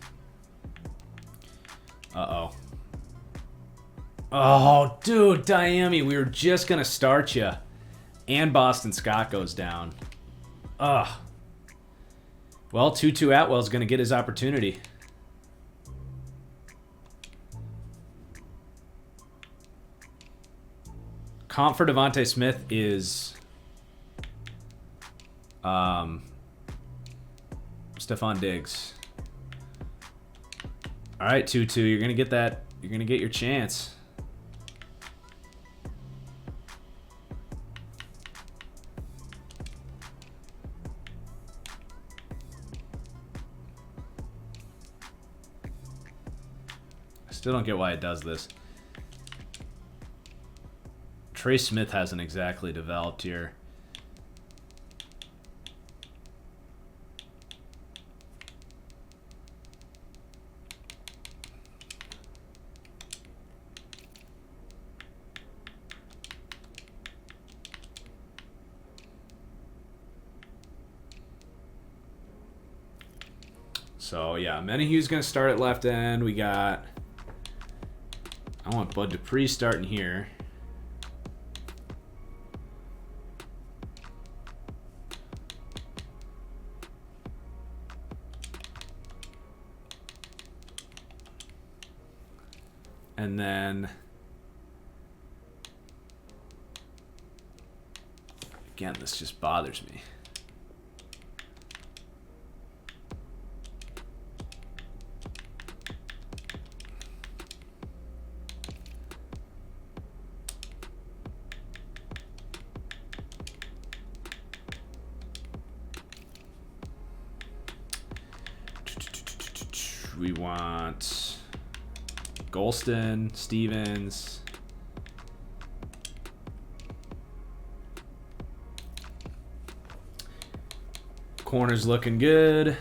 Uh-oh. Oh, dude, Diami, we were just going to start you. And Boston Scott goes down. Ugh. Well, Tutu Atwell's going to get his opportunity. Comp for Devontae Smith is Stephon Diggs. All right, 2-2. You're going to get that. You're going to get your chance. I still don't get why it does this. Trey Smith hasn't exactly developed here. So, yeah, Menahue's going to start at left end. We got... I want Bud Dupree starting here. And then... Again, this just bothers me. We want Golston, Stevens. Corner's looking good.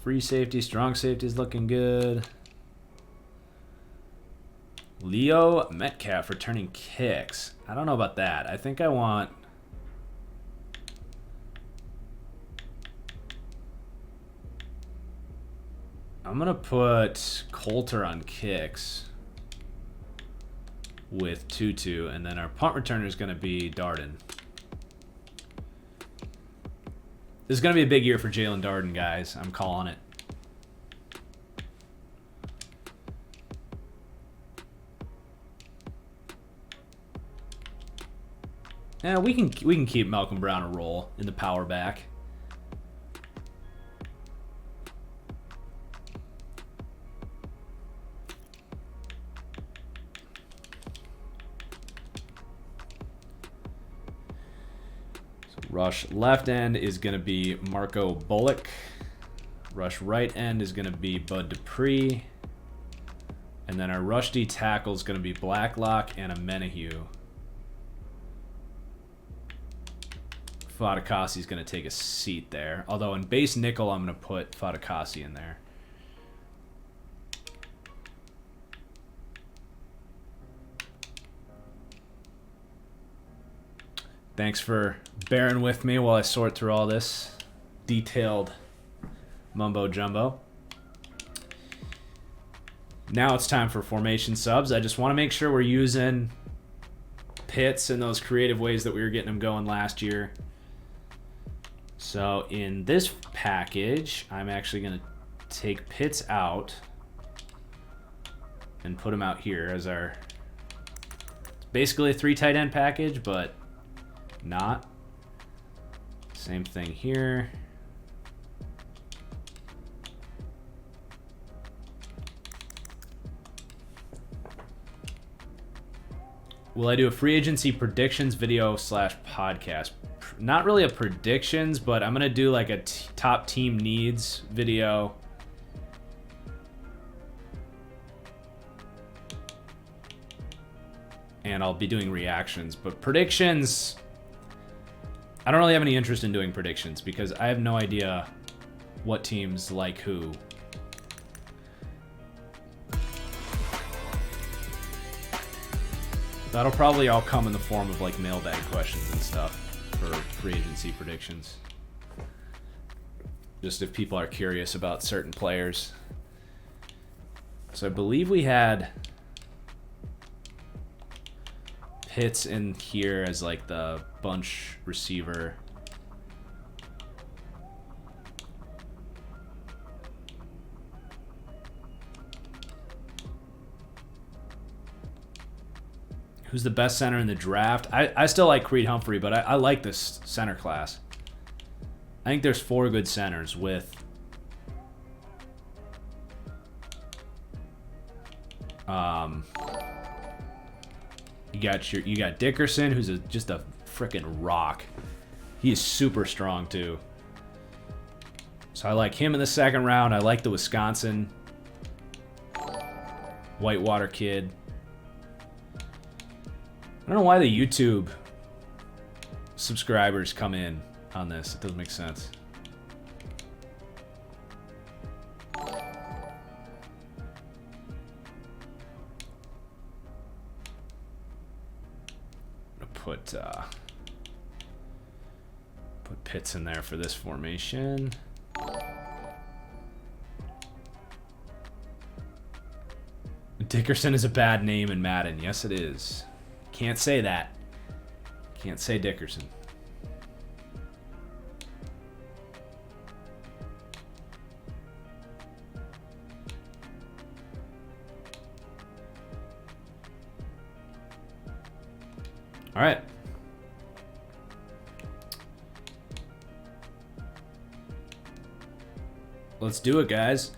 Free safety, strong safety is looking good. Leo Metcalf returning kicks. I don't know about that. I think I want... I'm going to put Coulter on kicks with Tutu, and then our punt returner is going to be Darden. This is going to be a big year for Jalen Darden, guys. I'm calling it. Yeah, we can keep Malcolm Brown a role in the power back. So rush left end is going to be Marco Bullock. Rush right end is going to be Bud Dupree. And then our rush D tackle is going to be Blacklock and a Menahue. Fadakasi's going to take a seat there. Although in base nickel, I'm going to put Fadakasi in there. Thanks for bearing with me while I sort through all this detailed mumbo jumbo. Now it's time for formation subs. I just want to make sure we're using Pitts in those creative ways that we were getting them going last year. So in this package, I'm actually going to take Pitts out and put him out here as our... It's basically a 3 tight end package, but not. Same thing here. Will I do a free agency predictions video / podcast? Not really a predictions, but I'm going to do like a top team needs video. And I'll be doing reactions. But predictions, I don't really have any interest in doing predictions because I have no idea what teams like who. That'll probably all come in the form of like mailbag questions and stuff for free agency predictions. Just if people are curious about certain players. So I believe we had Pitts in here as like the bunch receiver. Who's the best center in the draft? I still like Creed Humphrey, but I like this center class. I think there's 4 good centers with you got Dickerson, who's just a freaking rock. He is super strong too. So I like him in the second round. I like the Wisconsin Whitewater kid. I don't know why the YouTube subscribers come in on this. It doesn't make sense. Put Pitts in there for this formation. Dickerson is a bad name in Madden. Yes, it is. Can't say that. Can't say Dickerson. All right. Let's do it, guys.